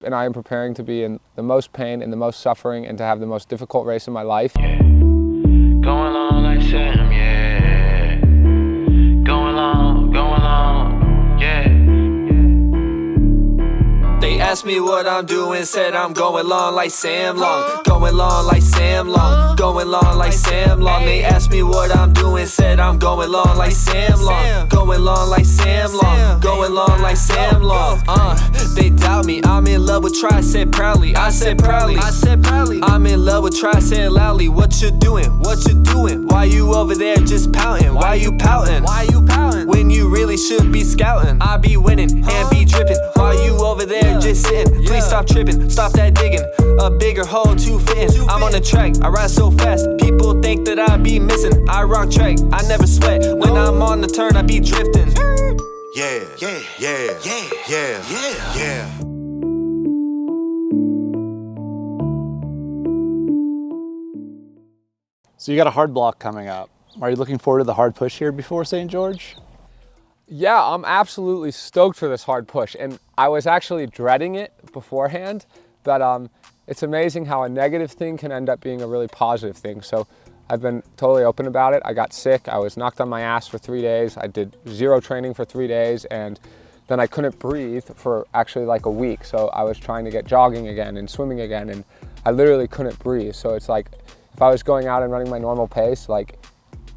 And I am preparing to be in the most pain and the most suffering and to have the most difficult race in my life. Yeah. Going on like Sam, yeah. Going on, yeah. They asked me what I'm doing, said I'm going long like Sam Long. Going long like Sam Long. Going long like Sam Long. They asked me what I'm doing, said I'm going long like Sam Long. Going long like Sam Long. Going long like Sam Long. They doubt me, I'm in love with try, said proudly. I said proudly. I'm in love with try, said loudly. What you doing? What you doing? Why you over there just pouting? Why you pouting? When you really should be scouting. I be winning and be dripping. Why you over there just sitting? Please stop tripping, stop that digging. A bigger hole to fit in. I'm on the track, I ride so fast. People think that I be missing. I rock track, I never sweat. When I'm on the turn, I be drifting. Yeah. So you got a hard block coming up. Are you looking forward to the hard push here before St. George? Yeah, I'm absolutely stoked for this hard push, and I was actually dreading it beforehand, but it's amazing how a negative thing can end up being a really positive thing. So I've been totally open about it. I got sick, I was knocked on my ass for 3 days, I did 0 training for 3 days, and then I couldn't breathe for actually like a week. So I was trying to get jogging again and swimming again, and I literally couldn't breathe. So it's like, if I was going out and running my normal pace, like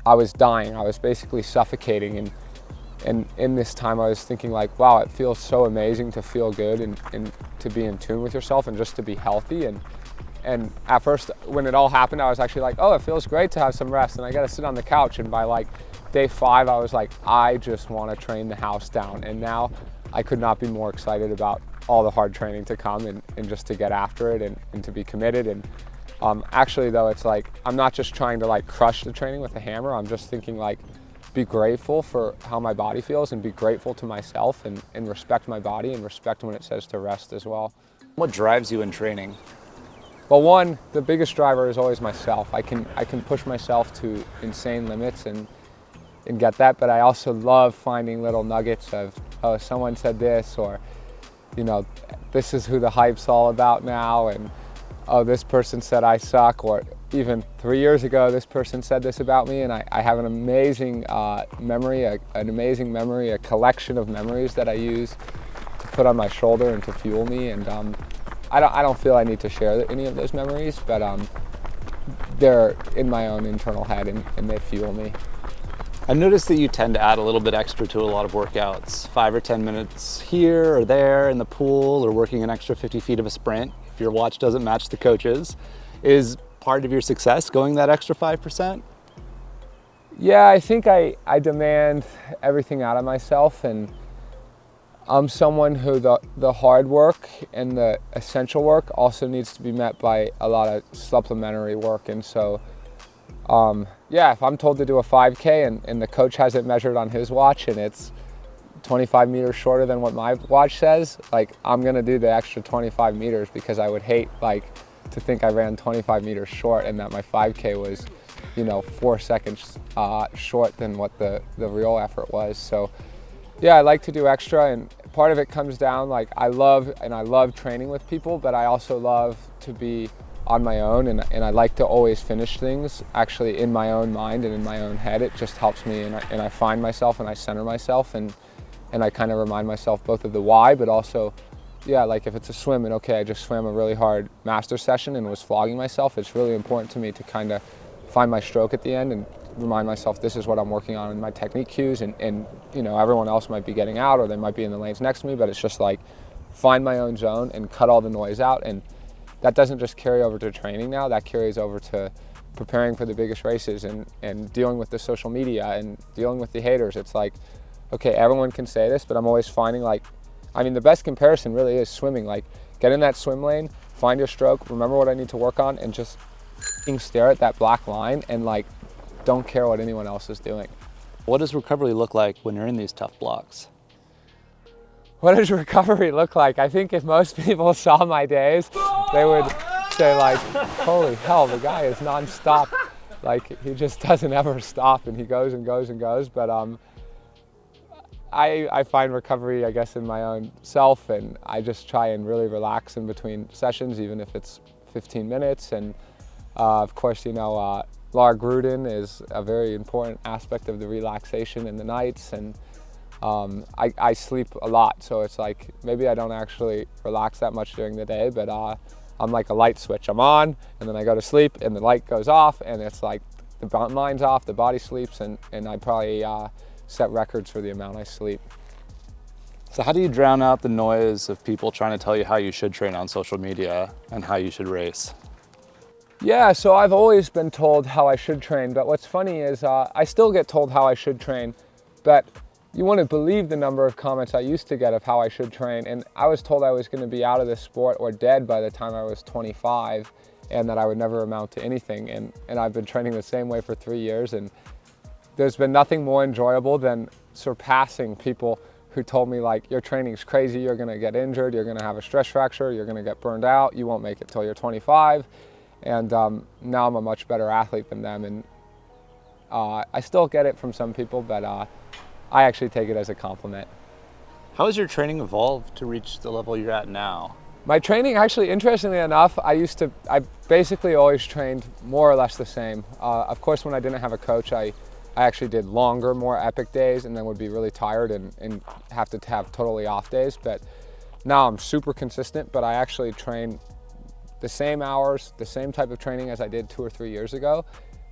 I was dying, I was basically suffocating. And in this time I was thinking like, wow, it feels so amazing to feel good and to be in tune with yourself and just to be healthy. And at first, when it all happened, I was actually like, oh, it feels great to have some rest and I got to sit on the couch. And by like day 5, I was like, I just want to train the house down. And now I could not be more excited about all the hard training to come and just to get after it and to be committed. And actually though, it's like, I'm not just trying to like crush the training with a hammer. I'm just thinking like, be grateful for how my body feels and be grateful to myself and respect my body and respect when it says to rest as well. What drives you in training? Well, one, the biggest driver is always myself. I can push myself to insane limits and get that, but I also love finding little nuggets of, oh, someone said this, or, you know, this is who the hype's all about now, and oh, this person said I suck, or even 3 years ago, this person said this about me, and I have an amazing memory, a collection of memories that I use to put on my shoulder and to fuel me. And I don't feel I need to share any of those memories, but they're in my own internal head and they fuel me. I noticed that you tend to add a little bit extra to a lot of workouts, 5 or 10 minutes here or there in the pool, or working an extra 50 feet of a sprint. If your watch doesn't match the coach's, is part of your success going that extra 5%? Yeah, I think I demand everything out of myself, and I'm someone who the hard work and the essential work also needs to be met by a lot of supplementary work. And so, yeah, if I'm told to do a 5K and the coach has it measured on his watch and it's 25 meters shorter than what my watch says, like I'm gonna do the extra 25 meters because I would hate like to think I ran 25 meters short and that my 5K was, you know, 4 seconds short than what the real effort was. So yeah, I like to do extra, and part of it comes down like I love training with people, but I also love to be on my own, and I like to always finish things actually in my own mind and in my own head. It just helps me, and I find myself and I center myself, and I kind of remind myself both of the why, but also, yeah, like if it's a swim and okay, I just swam a really hard master session and was flogging myself, it's really important to me to kind of find my stroke at the end and remind myself this is what I'm working on in my technique cues, and you know, everyone else might be getting out or they might be in the lanes next to me, but it's just like find my own zone and cut all the noise out. And that doesn't just carry over to training now, that carries over to preparing for the biggest races and dealing with the social media and dealing with the haters. It's like, okay, everyone can say this, but I'm always finding like, I mean, the best comparison really is swimming. Like, get in that swim lane, find your stroke, remember what I need to work on, and just stare at that black line and like, don't care what anyone else is doing. What does recovery look like when you're in these tough blocks? What does recovery look like? I think if most people saw my days, they would say like, holy hell, the guy is nonstop. Like, he just doesn't ever stop, and he goes and goes and goes. But I find recovery, I guess, in my own self, and I just try and really relax in between sessions, even if it's 15 minutes. And of course, Laura Gruden is a very important aspect of the relaxation in the nights, and I sleep a lot, so it's like maybe I don't actually relax that much during the day, but I'm like a light switch. I'm on, and then I go to sleep, and the light goes off, and it's like the mind's off, the body sleeps, and I probably set records for the amount I sleep. So how do you drown out the noise of people trying to tell you how you should train on social media and how you should race? Yeah, so I've always been told how I should train, but what's funny is I still get told how I should train, but you wouldn't believe the number of comments I used to get of how I should train, and I was told I was going to be out of this sport or dead by the time I was 25, and that I would never amount to anything, and I've been training the same way for 3 years, and there's been nothing more enjoyable than surpassing people who told me, like, your training's crazy, you're going to get injured, you're going to have a stress fracture, you're going to get burned out, you won't make it till you're 25, and now I'm a much better athlete than them, and I still get it from some people, but I actually take it as a compliment. How has your training evolved to reach the level you're at now? My training, actually, interestingly enough, I basically always trained more or less the same. Of course, when I didn't have a coach, I actually did longer, more epic days, and then would be really tired and have to have totally off days. But now I'm super consistent, but I actually train the same hours, the same type of training as I did 2 or 3 years ago,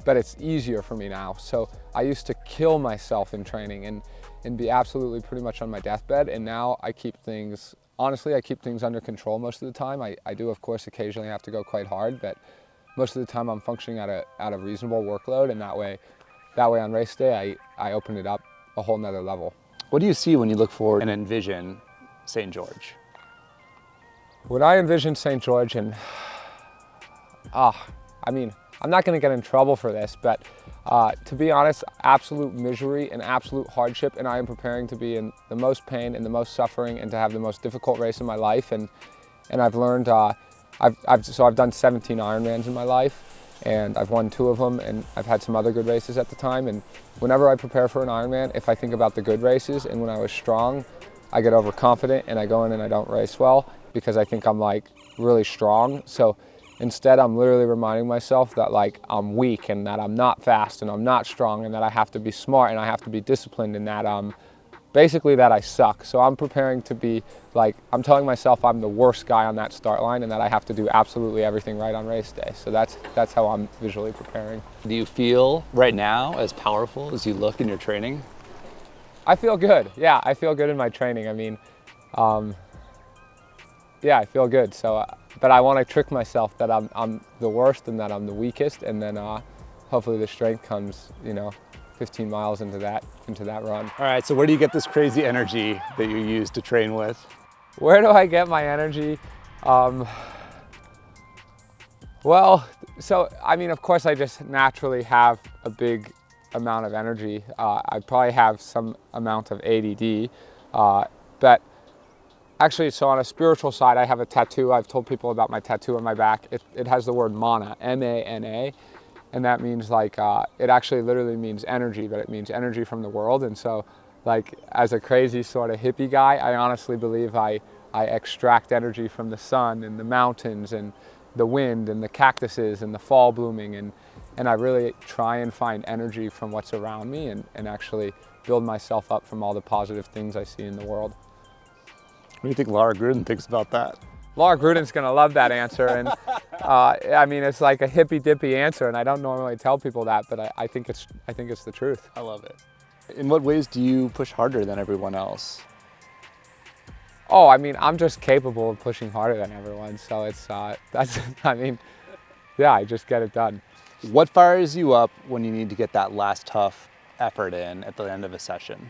but it's easier for me now. So I used to kill myself in training and be absolutely pretty much on my deathbed, and now I keep things, honestly, I keep things under control most of the time. I do, of course, occasionally have to go quite hard, but most of the time I'm functioning at a reasonable workload, and that way on race day, I open it up a whole nother level. What do you see when you look forward and envision St. George? When I envision St. George, and I mean, I'm not going to get in trouble for this, but to be honest, absolute misery and absolute hardship, and I am preparing to be in the most pain and the most suffering and to have the most difficult race in my life. And I've learned, I've done 17 Ironmans in my life, and I've won 2 of them, and I've had some other good races at the time. And whenever I prepare for an Ironman, if I think about the good races and when I was strong, I get overconfident and I go in and I don't race well because I think I'm like really strong. So instead, I'm literally reminding myself that, like, I'm weak and that I'm not fast and I'm not strong and that I have to be smart and I have to be disciplined and that basically that I suck. So I'm preparing to be, like, I'm telling myself I'm the worst guy on that start line and that I have to do absolutely everything right on race day. So that's how I'm visually preparing. Do you feel right now as powerful as you look in your training? I feel good. Yeah, I feel good in my training. I mean, yeah, I feel good. So, but I want to trick myself that I'm the worst and that I'm the weakest, and then hopefully the strength comes, 15 miles into that run. All right, so where do you get this crazy energy that you use to train with? Where do I get my energy? Well, so I mean, of course, I just naturally have a big amount of energy. I probably have some amount of ADD, but actually, so on a spiritual side, I have a tattoo. I've told people about my tattoo on my back. It has the word mana, M-A-N-A, and that means, like, it actually literally means energy, but it means energy from the world. And so, like, as a crazy sort of hippie guy, I honestly believe I extract energy from the sun and the mountains and the wind and the cactuses and the fall blooming, and I really try and find energy from what's around me and actually build myself up from all the positive things I see in the world. What do you think Laura Gruden thinks about that? Laura Gruden's gonna love that answer, and I mean, it's like a hippy-dippy answer, and I don't normally tell people that, but I think it's the truth. I love it. In what ways do you push harder than everyone else? Oh, I mean, I'm just capable of pushing harder than everyone, so it's I mean, yeah, I just get it done. What fires you up when you need to get that last tough effort in at the end of a session?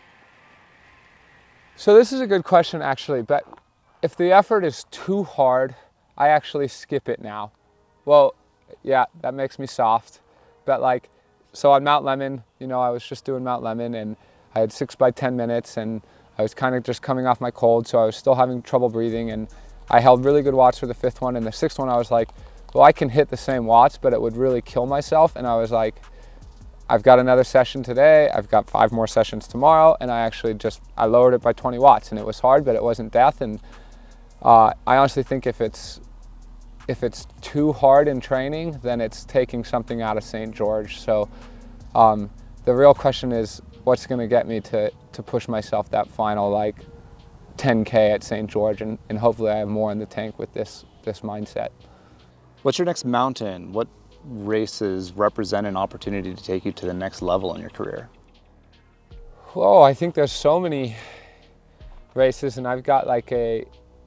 So this is a good question, actually, but if the effort is too hard, I actually skip it now. Well, yeah, that makes me soft, but like, so on Mount Lemmon, I was just doing Mount Lemmon, and I had 6 by 10 minutes, and I was kind of just coming off my cold, so I was still having trouble breathing, and I held really good watts for the 5th one, and the 6th one I was like, well, I can hit the same watts, but it would really kill myself, and I was like, I've got another session today, I've got 5 more sessions tomorrow, and I lowered it by 20 watts, and it was hard, but it wasn't death. And I honestly think if it's too hard in training, then it's taking something out of St. George. So the real question is, what's going to get me to push myself that final like 10K at St. George, and hopefully I have more in the tank with this mindset. What's your next mountain? What races represent an opportunity to take you to the next level in your career? Oh, I think there's so many races, and I've got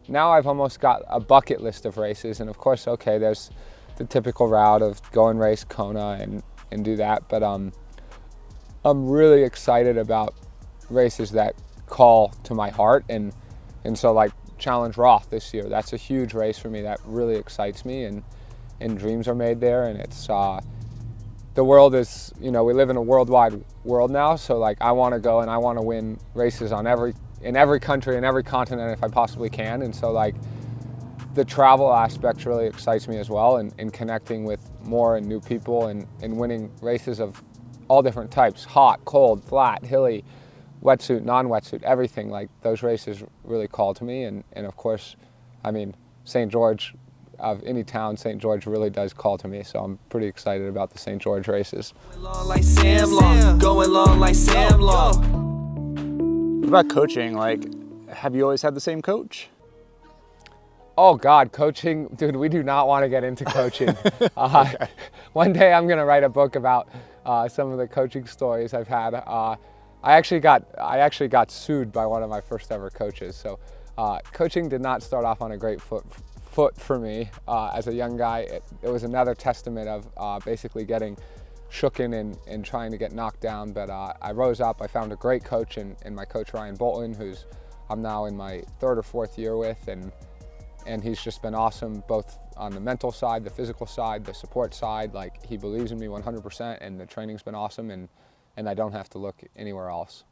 now I've almost got a bucket list of races. And of course, okay, there's the typical route of go and race Kona and do that, but I'm really excited about races that call to my heart, and so like Challenge Roth this year, that's a huge race for me that really excites me, and dreams are made there. And it's the world is, we live in a worldwide world now, so like I want to go and I want to win races in every country and every continent if I possibly can. And so like the travel aspect really excites me as well, and connecting with more and new people, and winning races of all different types, hot, cold, flat, hilly, wetsuit, non-wetsuit, everything. Like those races really call to me, and of course, I mean, St. George, of any town, St. George really does call to me, so I'm pretty excited about the St. George races. Going long like Sam Long. What about coaching? Like, have you always had the same coach? Oh God, coaching, dude, we do not want to get into coaching. Okay. One day I'm gonna write a book about some of the coaching stories I've had. I actually got sued by one of my first ever coaches. So coaching did not start off on a great foot for me as a young guy. It was another testament of basically getting shooken and trying to get knocked down. But I rose up, I found a great coach in my coach Ryan Bolton, who's I'm now in my 3rd or 4th year with, and he's just been awesome, both on the mental side, the physical side, the support side. Like, he believes in me 100%, and the training's been awesome, and I don't have to look anywhere else.